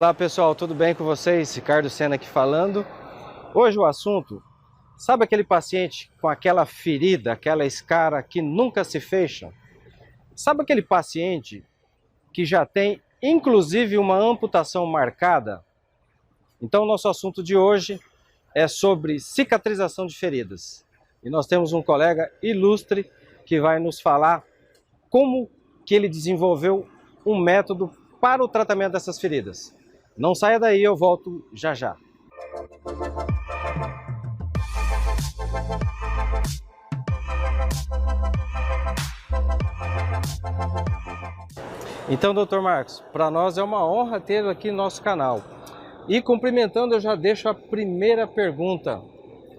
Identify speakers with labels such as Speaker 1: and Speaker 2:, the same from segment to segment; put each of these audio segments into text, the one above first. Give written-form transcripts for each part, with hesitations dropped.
Speaker 1: Olá pessoal, tudo bem com vocês? Ricardo Sena aqui falando. Hoje o assunto, sabe aquele paciente com aquela ferida, aquela escara que nunca se fecha? Sabe aquele paciente que já tem inclusive uma amputação marcada? Então o nosso assunto de hoje é sobre cicatrização de feridas. E nós temos um colega ilustre que vai nos falar como que ele desenvolveu um método para o tratamento dessas feridas. Não saia daí, eu volto já já. Então, Dr. Marcos, para nós é uma honra tê-lo aqui no nosso canal. E cumprimentando, eu já deixo a primeira pergunta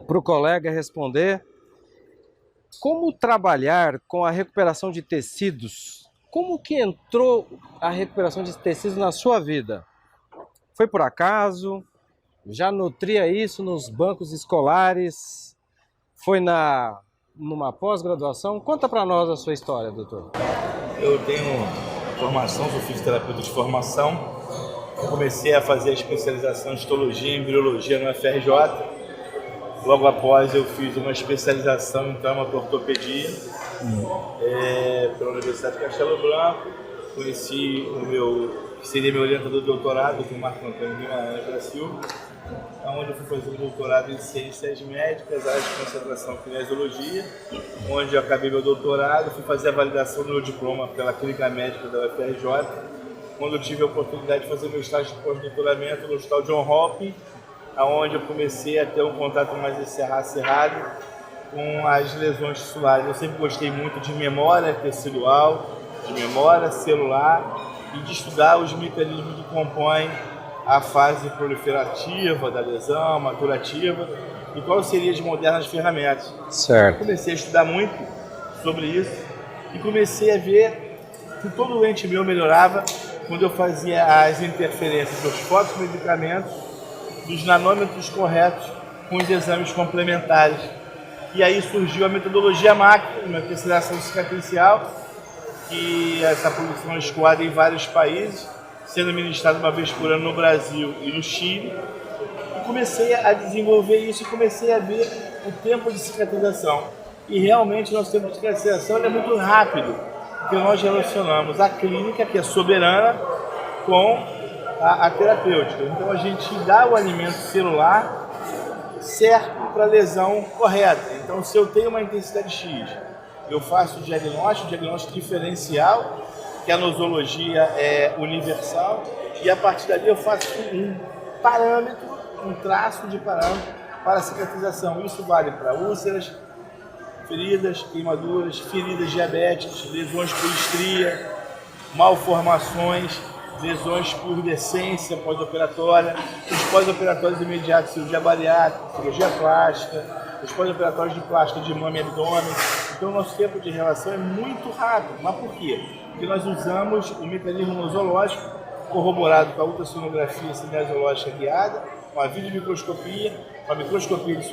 Speaker 1: para o colega responder. Como trabalhar com a recuperação de tecidos? Como que entrou a recuperação de tecidos na sua vida? Foi por acaso? Já nutria isso nos bancos escolares? Foi numa pós-graduação? Conta para nós a sua história, doutor.
Speaker 2: Eu tenho formação, sou fisioterapeuta de formação. Eu comecei a fazer a especialização em histologia e embriologia no FRJ. Logo após eu fiz uma especialização em traumatortopedia pela Universidade de Castelo Branco. Conheci que seria meu orientador de doutorado, que é o Marco Antônio Guimarães da Silva, onde eu fui fazer um doutorado em ciências médicas, área de concentração em kinesiologia, onde eu acabei meu doutorado, fui fazer a validação do meu diploma pela Clínica Médica da UFRJ, quando eu tive a oportunidade de fazer meu estágio de pós-doutoramento no Hospital John Hopkins, onde eu comecei a ter um contato mais acirrado com as lesões tissulares. Eu sempre gostei muito de memória tecidual, de memória celular e de estudar os mecanismos que compõem a fase proliferativa da lesão, maturativa e quais seriam as modernas ferramentas.
Speaker 1: Certo.
Speaker 2: Comecei a estudar muito sobre isso e comecei a ver que todo doente meu melhorava quando eu fazia as interferências dos fotomedicamentos, dos nanômetros corretos com os exames complementares. E aí surgiu a metodologia MAC, uma terceirização cicatricial, que essa produção é escoada em vários países, sendo ministrada uma vez por ano no Brasil e no Chile. E comecei a desenvolver isso e comecei a ver o tempo de cicatrização. E realmente o nosso tempo de cicatrização é muito rápido, porque nós relacionamos a clínica, que é soberana, com a terapêutica. Então a gente dá o alimento celular certo para a lesão correta. Então se eu tenho uma intensidade X, eu faço o diagnóstico diferencial, que a nosologia é universal, e a partir dali eu faço um parâmetro, um traço de parâmetro para a cicatrização. Isso vale para úlceras, feridas, queimaduras, feridas diabéticas, lesões por estria, malformações, lesões por decência pós-operatória, os pós-operatórios imediatos, cirurgia bariátrica, cirurgia plástica, os pós-operatórios de plástica de mama e abdômen. Então o nosso tempo de relação é muito rápido. Mas por quê? Porque nós usamos o mecanismo nosológico corroborado com a ultrassonografia cinesiológica guiada, com a videomicroscopia, com a microscopia de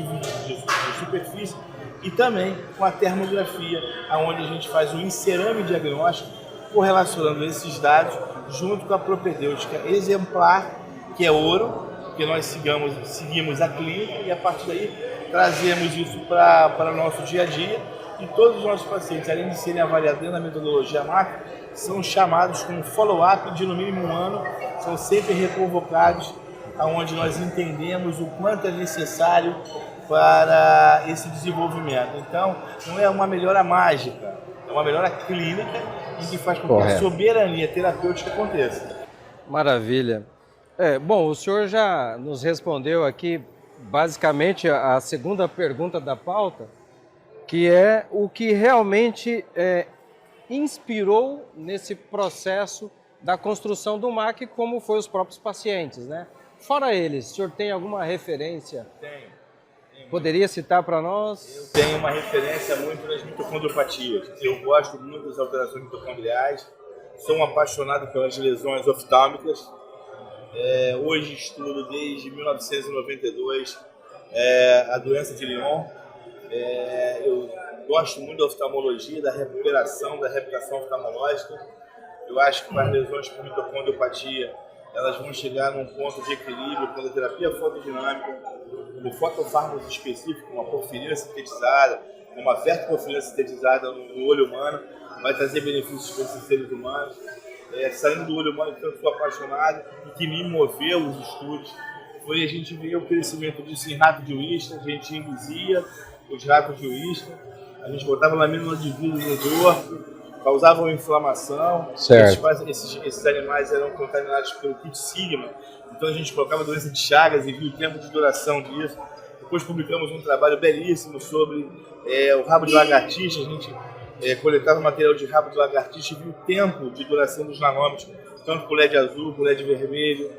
Speaker 2: superfície e também com a termografia, onde a gente faz um incerame diagnóstico correlacionando esses dados junto com a propedêutica exemplar, que é ouro, que nós seguimos a clínica e a partir daí trazemos isso para o nosso dia a dia. E todos os nossos pacientes, além de serem avaliados dentro da metodologia MAC, são chamados com follow-up de no mínimo um ano, são sempre reconvocados, onde nós entendemos o quanto é necessário para esse desenvolvimento. Então, não é uma melhora mágica, é uma melhora clínica e que faz com que a soberania terapêutica aconteça.
Speaker 1: Maravilha. Bom, o senhor já nos respondeu aqui basicamente a segunda pergunta da pauta, que é o que realmente inspirou nesse processo da construção do MAC, como foi os próprios pacientes, né? Fora eles, o senhor tem alguma referência?
Speaker 2: Tenho.
Speaker 1: Poderia citar para nós?
Speaker 2: Eu tenho uma referência muito nas mitocondriopatias. Eu gosto muito das alterações mitocondriais, sou um apaixonado pelas lesões oftálmicas. Hoje estudo desde 1992 a doença de Lyon. Eu gosto muito da oftalmologia, da recuperação, da reabilitação oftalmológica. Eu acho que para as lesões por mitocondriopatia elas vão chegar num ponto de equilíbrio quando a terapia fotodinâmica, com fotofármacos específicos, uma porfirina sintetizada, uma verteporfirina sintetizada no olho humano, vai trazer benefícios para esses seres humanos. Saindo do olho humano que eu sou apaixonado e que me moveu os estudos, foi a gente ver o crescimento disso em rato de uísque. A gente induzia os ratos de uísque, a gente botava lamina de vidro no corpo, causavam inflamação. Esses animais eram contaminados pelo kit sigma, então a gente colocava doença de Chagas e viu o tempo de duração disso. Depois publicamos um trabalho belíssimo sobre o rabo de lagartixa. A gente coletava material de rabo de lagartixa e viu o tempo de duração dos nanômetros, tanto com LED azul, com LED vermelho,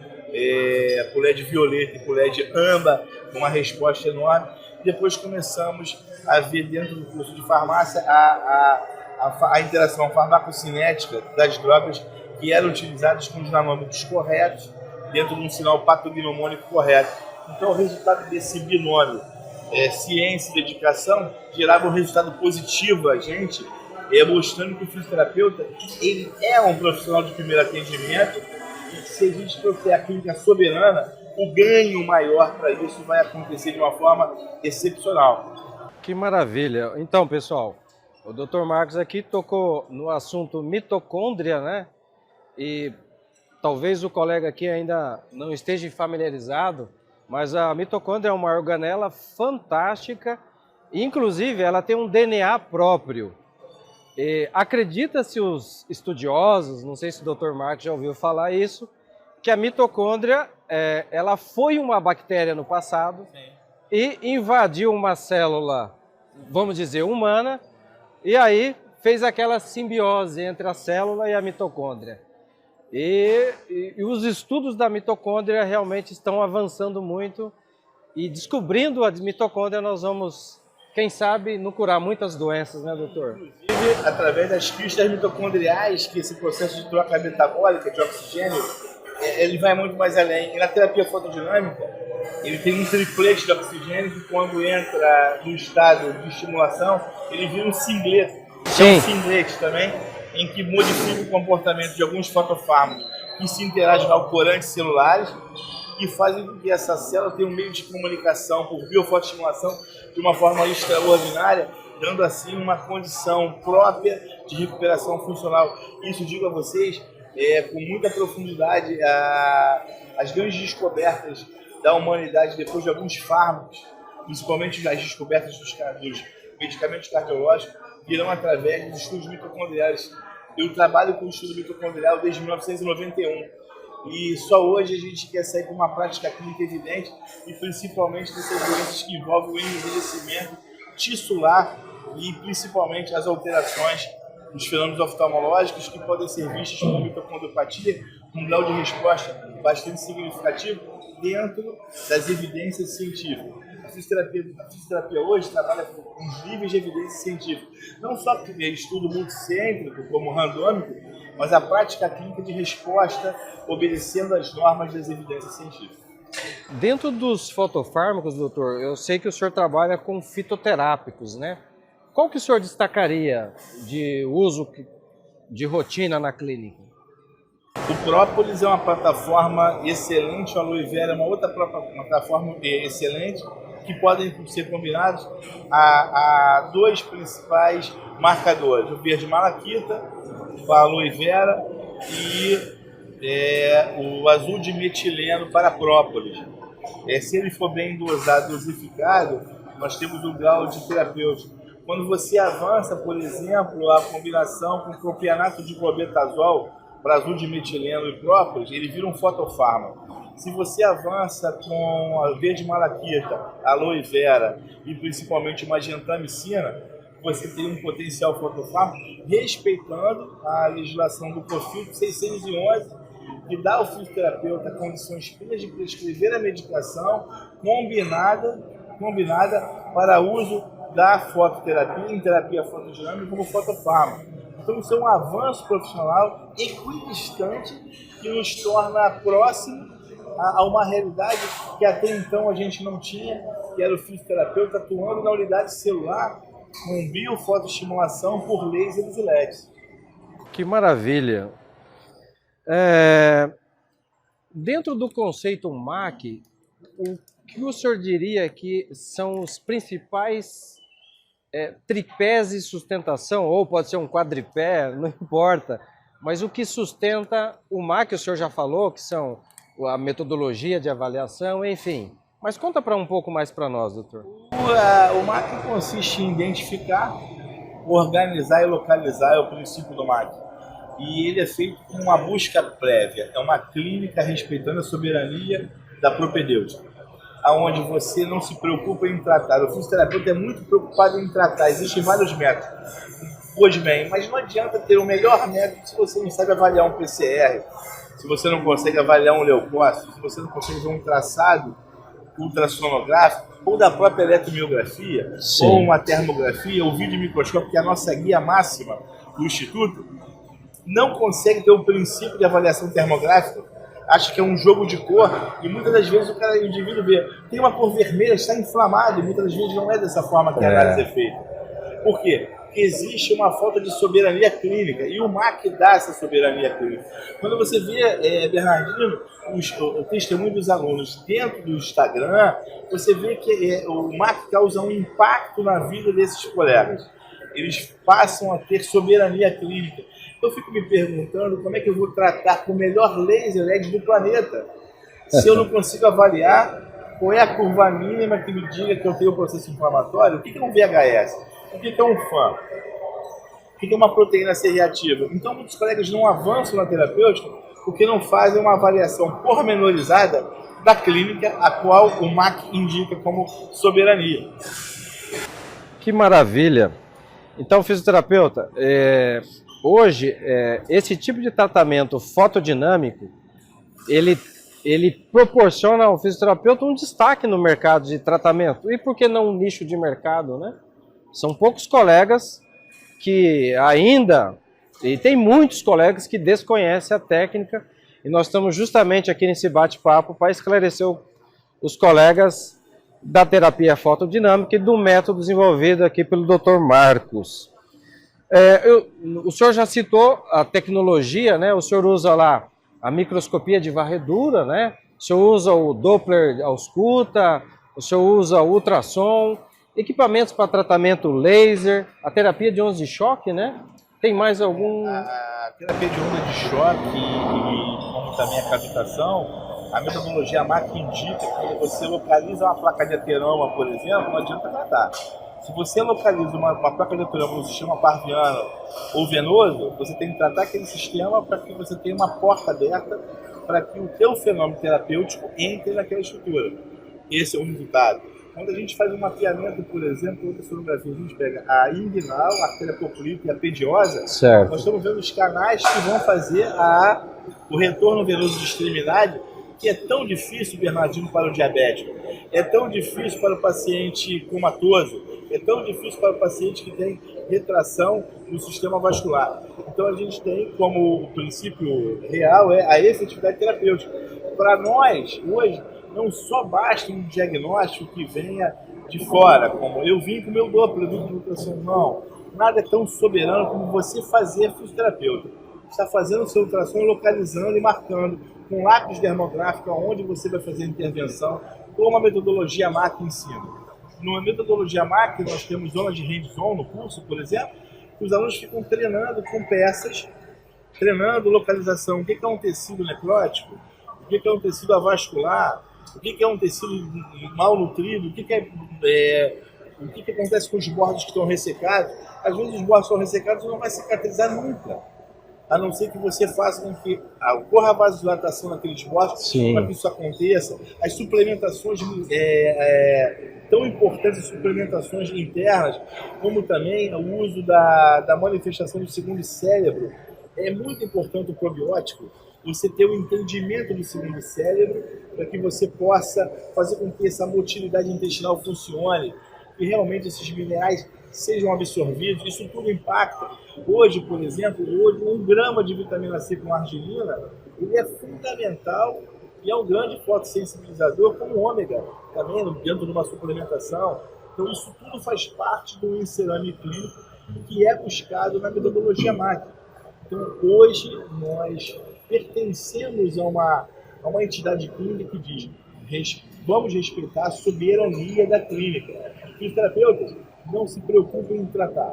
Speaker 2: com LED violeta e com LED âmbar, com uma resposta enorme. Depois começamos a ver dentro do curso de farmácia a interação farmacocinética das drogas que eram utilizadas com os nanômetros corretos, dentro de um sinal patognomônico correto. Então o resultado desse binômio ciência e dedicação gerava um resultado positivo a gente, mostrando que o fisioterapeuta ele é um profissional de primeiro atendimento e que se a gente trouxer a clínica soberana, o ganho maior para isso vai acontecer de uma forma excepcional.
Speaker 1: Que maravilha! Então, pessoal, o Dr. Marcos aqui tocou no assunto mitocôndria, né? E talvez o colega aqui ainda não esteja familiarizado, mas a mitocôndria é uma organela fantástica, inclusive ela tem um DNA próprio. Acredita-se os estudiosos, não sei se o Dr. Marcos já ouviu falar isso, que a mitocôndria ela foi uma bactéria no passado. Sim. E invadiu uma célula, vamos dizer, humana, e aí fez aquela simbiose entre a célula e a mitocôndria. E os estudos da mitocôndria realmente estão avançando muito e descobrindo a mitocôndria nós vamos, quem sabe, não curar muitas doenças, né, doutor?
Speaker 2: Inclusive, através das cristas mitocondriais, que esse processo de troca metabólica de oxigênio, ele vai muito mais além. E na terapia fotodinâmica, ele tem um triplete de oxigênio que quando entra no estado de estimulação, ele vira um singleto. É um singlete também, em que modifica o comportamento de alguns fotofármacos que se interagem com corantes celulares e fazem com que essa célula tenha um meio de comunicação por biofotoestimulação de uma forma extraordinária, dando assim uma condição própria de recuperação funcional. Isso, digo a vocês, com muita profundidade, as grandes descobertas da humanidade depois de alguns fármacos, principalmente as descobertas dos medicamentos cardiológicos, virão através dos estudos mitocondriais. Eu trabalho com o estudo mitocondrial desde 1991 e só hoje a gente quer sair com uma prática clínica evidente e principalmente dessas doenças que envolvem o envelhecimento tissular e principalmente as alterações dos fenômenos oftalmológicos que podem ser vistos como mitocondriopatia, um grau de resposta bastante significativo dentro das evidências científicas. A fisioterapia hoje trabalha com os níveis de evidência científica, não só porque é estudo multicêntrico, como randômico, mas a prática clínica de resposta obedecendo às normas das evidências científicas.
Speaker 1: Dentro dos fotofármacos, doutor, eu sei que o senhor trabalha com fitoterápicos, né? Qual que o senhor destacaria de uso de rotina na clínica?
Speaker 2: O própolis é uma plataforma excelente, o aloe vera é uma outra plataforma excelente, que podem ser combinados a dois principais marcadores, o verde malaquita, o aloe vera e o azul de metileno para própolis. Se ele for bem dosado, dosificado, nós temos um grau de terapêutico. Quando você avança, por exemplo, a combinação com propianato de clobetasol para azul de metileno e própolis, ele vira um fotofármaco. Se você avança com a verde malaquita, aloe vera e principalmente uma gentamicina, você tem um potencial fotofármaco respeitando a legislação do Profil 611, que dá ao fisioterapeuta condições plenas de prescrever a medicação combinada para uso da fototerapia em terapia fotodinâmica como fotofármaco. Então isso é um avanço profissional equidistante que nos torna próximo a uma realidade que até então a gente não tinha, que era o fisioterapeuta atuando na unidade celular com biofotoestimulação por lasers e LEDs.
Speaker 1: Que maravilha! Dentro do conceito MAC, o que o senhor diria que são os principais tripés de sustentação, ou pode ser um quadripé, não importa, mas o que sustenta o MAC, o senhor já falou, que são a metodologia de avaliação, enfim. Mas conta um pouco mais para nós, doutor.
Speaker 2: O MAC consiste em identificar, organizar e localizar, é o princípio do MAC. E ele é feito com uma busca prévia, é uma clínica respeitando a soberania da propedêutica, aonde você não se preocupa em tratar. O fisioterapeuta é muito preocupado em tratar, existem vários métodos. Pois bem, mas não adianta ter o melhor método se você não sabe avaliar um PCR, se você não consegue avaliar um leucócito, se você não consegue ver um traçado ultrassonográfico, ou da própria eletromiografia,
Speaker 1: Sim.
Speaker 2: ou uma termografia, ou videomicroscópio, que é a nossa guia máxima do Instituto, não consegue ter o princípio de avaliação termográfica, acha que é um jogo de cor, e muitas das vezes o indivíduo vê, tem uma cor vermelha, está inflamado, e muitas das vezes não é dessa forma que a análise é feita. Por quê? Porque existe uma falta de soberania clínica, e o MAC dá essa soberania clínica. Quando você vê, Bernardino, o testemunho dos alunos dentro do Instagram, você vê que o MAC causa um impacto na vida desses colegas. Eles passam a ter soberania clínica. Eu fico me perguntando como é que eu vou tratar com o melhor laser LED do planeta, se eu não consigo avaliar qual é a curva mínima que me diga que eu tenho um processo inflamatório. O que é um VHS? O que é um FAM? O que é uma proteína C reativa? Então, muitos colegas não avançam na terapêutica porque não fazem uma avaliação pormenorizada da clínica a qual o MAC indica como soberania.
Speaker 1: Que maravilha! Então, fisioterapeuta, hoje, esse tipo de tratamento fotodinâmico, ele proporciona ao fisioterapeuta um destaque no mercado de tratamento. E por que não um nicho de mercado, né? São poucos colegas que ainda, e tem muitos colegas que desconhecem a técnica, e nós estamos justamente aqui nesse bate-papo para esclarecer os colegas da terapia fotodinâmica e do método desenvolvido aqui pelo Dr. Marcos. O senhor já citou a tecnologia, né? O senhor usa lá a microscopia de varredura, né? O senhor usa o Doppler ausculta, o senhor usa o ultrassom, equipamentos para tratamento laser, a terapia de ondas de choque, né? Tem mais algum...
Speaker 2: A terapia de onda de choque e como também a cavitação, a metodologia MAC indica que quando você localiza uma placa de ateroma, por exemplo, não adianta tratar. Se você localiza uma placa de ateroma no sistema parviano ou venoso, você tem que tratar aquele sistema para que você tenha uma porta aberta para que o teu fenômeno terapêutico entre naquela estrutura. Esse é o resultado. Quando a gente faz um mapeamento, por exemplo, outra sonografia, a gente pega a inguinal, a artéria poplítea e a pediosa,
Speaker 1: certo.
Speaker 2: Nós estamos vendo os canais que vão fazer o retorno venoso de extremidade, que é tão difícil, Bernardino, para o diabético, é tão difícil para o paciente comatoso, é tão difícil para o paciente que tem retração no sistema vascular. Então a gente tem como o princípio real a efetividade terapêutica. Para nós, hoje, não só basta um diagnóstico que venha de fora, como eu vim com o meu Doppler de ultrassom, não. Nada é tão soberano como você fazer fisioterapeuta. Está fazendo o seu ultrassom, localizando e marcando com lápis dermográfico onde você vai fazer a intervenção, como a metodologia MAC ensina. Na metodologia MAC, nós temos zona de hands-on no curso, por exemplo, que os alunos ficam treinando com peças, treinando localização. O que é um tecido necrótico? O que é um tecido avascular? O que é um tecido mal nutrido? O que acontece com os bordos que estão ressecados? Às vezes os bordos estão ressecados e não vai cicatrizar nunca. A não ser que você faça com que ocorra a vasodilatação naqueles bordos para que isso aconteça. As suplementações tão importantes, as suplementações internas, como também o uso da manifestação do segundo cérebro. É muito importante o probiótico, você ter o entendimento do segundo cérebro para que você possa fazer com que essa motilidade intestinal funcione e realmente esses minerais sejam absorvidos. Isso tudo impacta. Hoje, por exemplo, 1 grama de vitamina C com arginina, ele é fundamental e é um grande fotossensibilizador como o ômega, também dentro de uma suplementação. Então isso tudo faz parte do encerame clínico que é buscado na metodologia MAC. Então hoje nós pertencemos a Há uma entidade clínica que diz: vamos respeitar a soberania da clínica. Os terapeutas não se preocupem em tratar,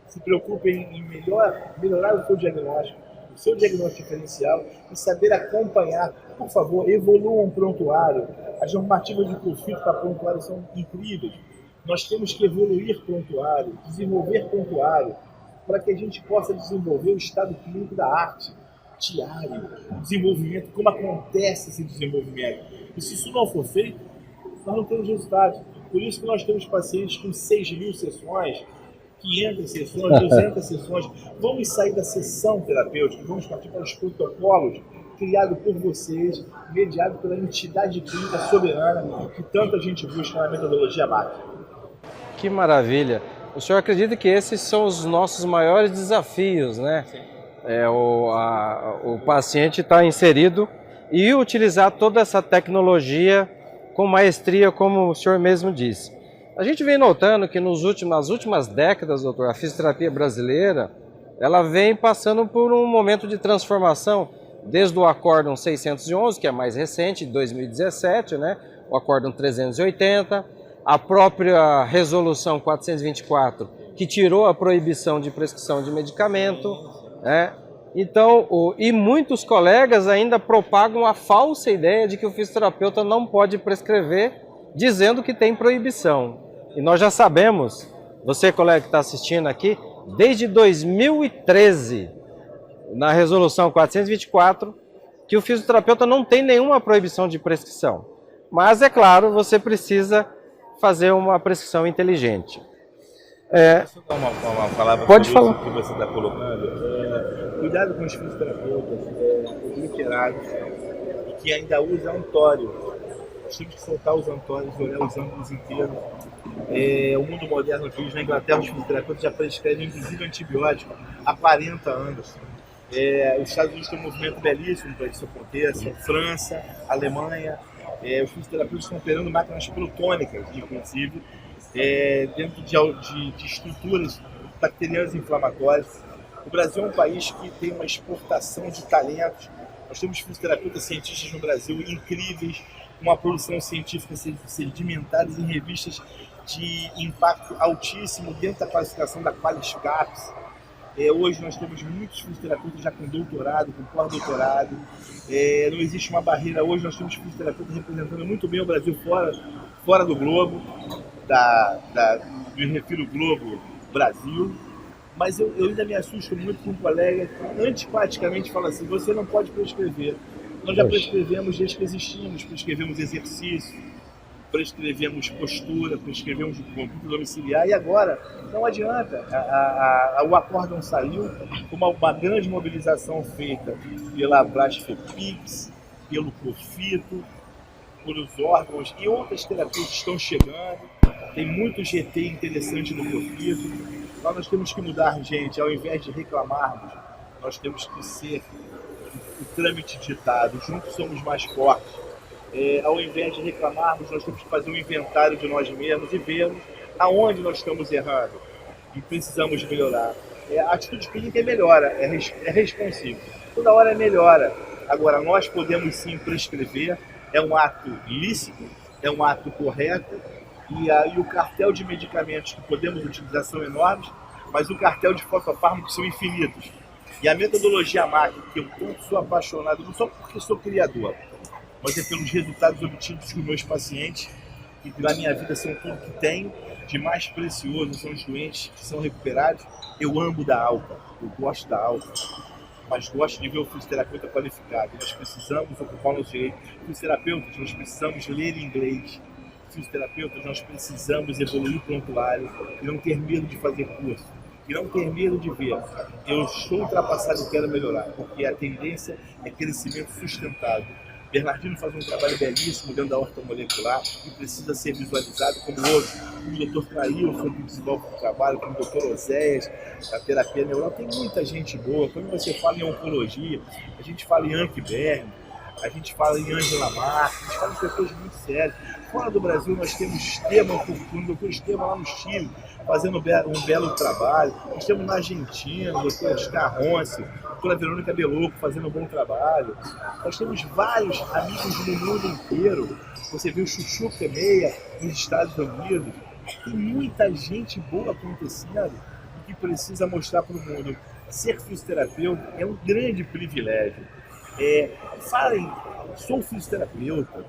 Speaker 2: se preocupem em melhorar o seu diagnóstico diferencial e saber acompanhar. Por favor, evoluam o prontuário. As normativas de profito para prontuário são incríveis. Nós temos que evoluir prontuário, desenvolver prontuário, para que a gente possa desenvolver o estado clínico da arte diário, o desenvolvimento, como acontece esse desenvolvimento. E se isso não for feito, nós não temos resultados. Por isso que nós temos pacientes com 6.000 sessões, 500 sessões, 200 sessões. Vamos sair da sessão terapêutica, vamos partir para os protocolos criados por vocês, mediados pela entidade clínica soberana que tanta gente busca na metodologia MAC.
Speaker 1: Que maravilha! O senhor acredita que esses são os nossos maiores desafios, né?
Speaker 2: Sim.
Speaker 1: O paciente está inserido e utilizar toda essa tecnologia com maestria, como o senhor mesmo disse. A gente vem notando que nas últimas décadas, doutor, a fisioterapia brasileira, ela vem passando por um momento de transformação, desde o Acórdão 611, que é mais recente, de 2017, né? O Acórdão 380, a própria Resolução 424, que tirou a proibição de prescrição de medicamento, né? Então, e muitos colegas ainda propagam a falsa ideia de que o fisioterapeuta não pode prescrever, dizendo que tem proibição. E nós já sabemos, você colega que está assistindo aqui, desde 2013, na Resolução 424, que o fisioterapeuta não tem nenhuma proibição de prescrição. Mas, é claro, você precisa fazer uma prescrição inteligente.
Speaker 2: Deixa eu dar uma palavra
Speaker 1: Pode
Speaker 2: sobre
Speaker 1: falar.
Speaker 2: isso que você está colocando. Cuidado com os fisioterapeutas obliterados e que ainda usam antório. Nós temos que soltar os antórios, olhar os ângulos inteiros. O mundo moderno diz, na Inglaterra, os fisioterapeutas já prescrevem inclusive antibiótico há 40 anos. Os Estados Unidos têm um movimento belíssimo para que isso aconteça. França, Alemanha, os fisioterapeutas estão operando máquinas plutônicas, inclusive, dentro de estruturas bacterianas inflamatórias. O Brasil é um país que tem uma exportação de talentos. Nós temos fisioterapeutas cientistas no Brasil incríveis, uma produção científica sedimentadas em revistas de impacto altíssimo dentro da classificação da QualisCaps. Hoje nós temos muitos fisioterapeutas já com doutorado, com pós-doutorado. Não existe uma barreira. Hoje nós temos fisioterapeutas representando muito bem o Brasil fora do globo, me refiro ao Globo Brasil. Mas eu ainda me assusto muito com um colega que antipaticamente fala assim: você não pode prescrever. Nós já prescrevemos desde que existimos, prescrevemos exercício, prescrevemos postura, prescrevemos conduta domiciliar e agora não adianta. O acórdão saiu com uma grande mobilização feita pela Brasfepix, pelo Profito, pelos órgãos e outras terapias que estão chegando. Tem muito GT interessante no Profito. Nós temos que mudar, gente. Ao invés de reclamarmos, nós temos que ser o trâmite ditado. Juntos somos mais fortes. Ao invés de reclamarmos, nós temos que fazer um inventário de nós mesmos e vermos aonde nós estamos errando e precisamos melhorar. A atitude clínica é melhora, é responsiva. Toda hora é melhora. Agora, nós podemos sim prescrever, é um ato lícito, é um ato correto, e o cartel de medicamentos que podemos utilizar são enormes, mas o cartel de fotofármacos são infinitos. E a metodologia MAC, que eu tanto sou apaixonado, não só porque sou criador, mas é pelos resultados obtidos com meus pacientes, que na minha vida são tudo que tenho, de mais precioso são os doentes que são recuperados. Eu amo da alta, eu gosto da alta, mas gosto de ver o fisioterapeuta qualificado. Nós precisamos ocupar o nosso direito. Fisioterapeutas, nós precisamos ler inglês. Fisioterapeutas, nós precisamos evoluir o prontuário e não ter medo de fazer curso. E não ter medo de ver. Eu estou ultrapassado e quero melhorar, porque a tendência é crescimento sustentável. Bernardino faz um trabalho belíssimo dentro da ortomolecular e precisa ser visualizado como outro. O Dr. Clailson, que desenvolve o trabalho, como o Dr. Oséias, a terapia neural. Tem muita gente boa. Quando você fala em oncologia, a gente fala em Anke Berg, a gente fala em Angela Marques, a gente fala em pessoas muito sérias. Fora do Brasil, nós temos Esteban, o Dr. Esteban lá no Chile, fazendo um belo trabalho. Nós temos na Argentina, o Dr. Oscar Ronce, doutora Verônica Beloco fazendo um bom trabalho. Nós temos vários amigos no mundo inteiro. Você vê o Chuchu Kemeia nos Estados Unidos. Tem muita gente boa acontecendo e que precisa mostrar para o mundo. Ser fisioterapeuta é um grande privilégio. Falem, sou fisioterapeuta,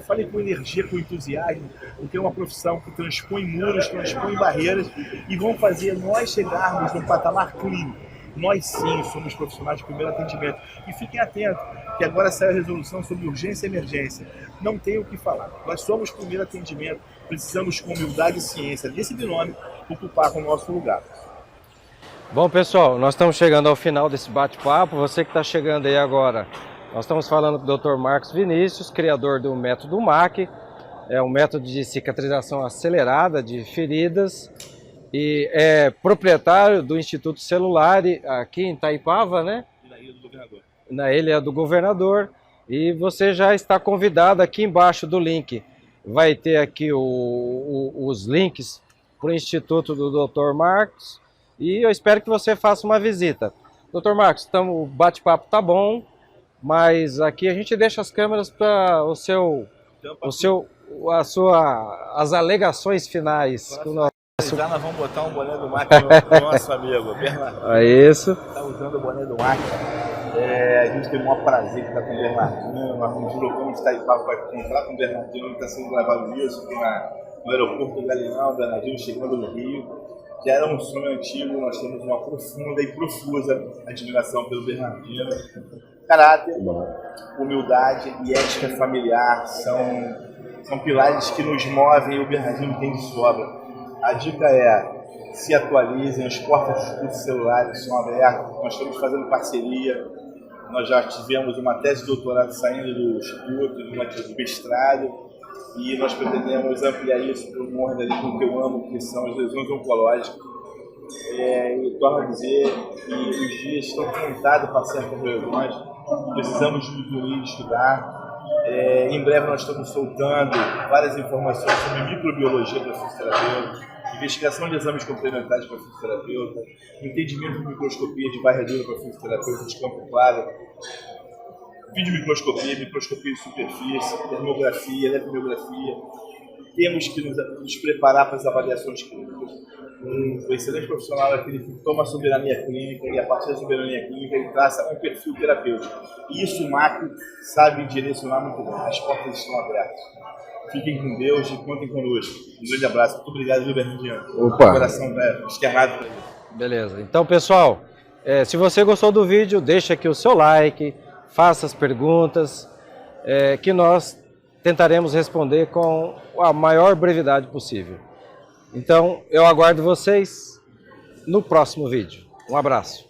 Speaker 2: falem com energia, com entusiasmo, porque é uma profissão que transpõe muros, transpõe barreiras e vão fazer nós chegarmos num patamar clínico. Nós sim somos profissionais de primeiro atendimento. E fiquem atentos, que agora sai a resolução sobre urgência e emergência. Não tem o que falar. Nós somos primeiro atendimento, precisamos com humildade e ciência desse binômio ocupar o nosso lugar.
Speaker 1: Bom, pessoal, nós estamos chegando ao final desse bate-papo. Você que está chegando aí agora, nós estamos falando com o Dr. Marcos Vinícius, criador do método MAC. É um método de cicatrização acelerada de feridas e é proprietário do Instituto Celulare aqui em Itaipava, né?
Speaker 2: Na Ilha do Governador.
Speaker 1: Na Ilha do Governador. E você já está convidado aqui embaixo do link. Vai ter aqui os links para o Instituto do Dr. Marcos. E eu espero que você faça uma visita. Dr. Marcos, o bate-papo tá bom, mas aqui a gente deixa as câmeras para as alegações finais.
Speaker 2: Já nós vamos botar um boné do MAC no nosso amigo Bernardinho.
Speaker 1: É isso.
Speaker 2: Está usando o boné do MAC. A gente tem o maior prazer de estar com o Bernardinho. Nós nos deslocamos de Itaipava para encontrar com o Bernardinho. Ele está sendo gravado isso aqui no aeroporto do Galinão. O Bernardinho chegando no Rio. Já era um sonho antigo. Nós temos uma profunda e profusa admiração pelo Bernardinho. Caráter, humildade e ética familiar são pilares que nos movem e o Bernardinho tem de sobra. A dica se atualizem, as portas dos institutos celulares são abertas, nós estamos fazendo parceria, nós já tivemos uma tese de doutorado saindo do instituto, uma de mestrado, e nós pretendemos ampliar isso para o mundo ali que eu amo, que são as lesões oncológicas. E torno a dizer que os dias estão contados para certas lesões, precisamos de unir e estudar. Em breve nós estamos soltando várias informações sobre microbiologia para fisioterapeuta, investigação de exames complementares para fisioterapeuta, entendimento de microscopia de varredura para fisioterapeuta de campo claro, videomicroscopia, microscopia de superfície, termografia, eletromiografia. Temos que nos preparar para as avaliações clínicas. Um excelente profissional é aquele que toma a soberania clínica e a partir da soberania clínica ele traça um perfil terapêutico. E isso o MAC sabe direcionar muito bem. As portas estão abertas. Fiquem com Deus e contem conosco. Um grande abraço. Muito obrigado, viu, Bernardinho?
Speaker 1: Opa!
Speaker 2: Coração externado para ele.
Speaker 1: Beleza. Então, pessoal, se você gostou do vídeo, deixa aqui o seu like, faça as perguntas, que nós tentaremos responder com a maior brevidade possível. Então, eu aguardo vocês no próximo vídeo. Um abraço.